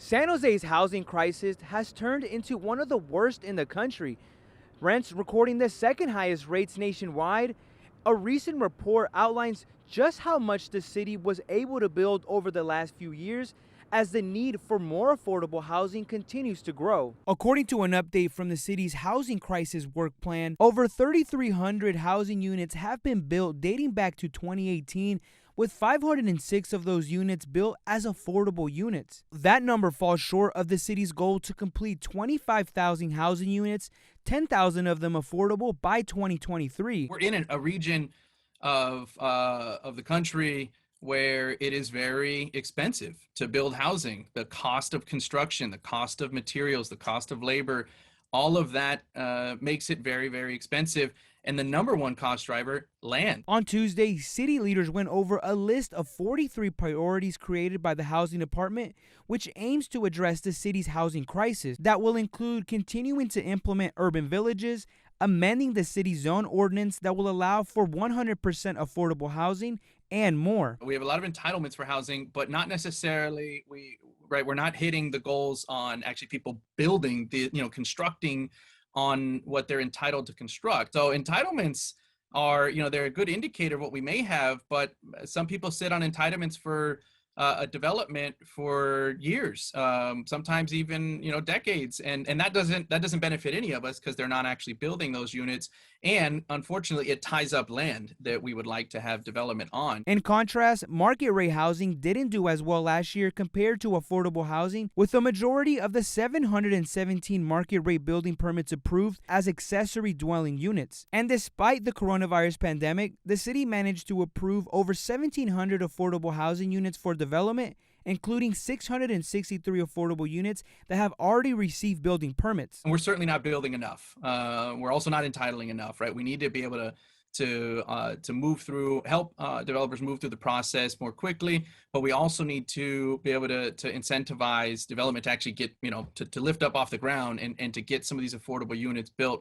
San Jose's housing crisis has turned into one of the worst in the country. Rents recording the second highest rates nationwide. A recent report outlines just how much the city was able to build over the last few years as the need for more affordable housing continues to grow. According to an update from the city's housing crisis work plan, over 3,300 housing units have been built dating back to 2018, with 506 of those units built as affordable units. That number falls short of the city's goal to complete 25,000 housing units, 10,000 of them affordable by 2023. We're in a region of the country where it is very expensive to build housing. The cost of construction, the cost of materials, the cost of labor, all of that makes it very, very expensive. And the number one cost driver, land. On Tuesday, city leaders went over a list of 43 priorities created by the housing department, which aims to address the city's housing crisis. That will include continuing to implement urban villages, amending the city zone ordinance that will allow for 100% affordable housing, and more. We have a lot of entitlements for housing, but not necessarily we're not hitting the goals on actually people building constructing on what they're entitled to construct. So entitlements are, they're a good indicator of what we may have, but some people sit on entitlements for a development for years, sometimes even decades, and that doesn't benefit any of us because they're not actually building those units, and unfortunately it ties up land that we would like to have development on. In contrast, market rate housing didn't do as well last year compared to affordable housing, with a majority of the 717 market rate building permits approved as accessory dwelling units. And despite the coronavirus pandemic, the city managed to approve over 1,700 affordable housing units for development, including 663 affordable units that have already received building permits. And we're certainly not building enough. We're also not entitling enough, right? We need to be able to move through, help developers move through the process more quickly, but we also need to be able to incentivize development to actually get, to lift up off the ground and to get some of these affordable units built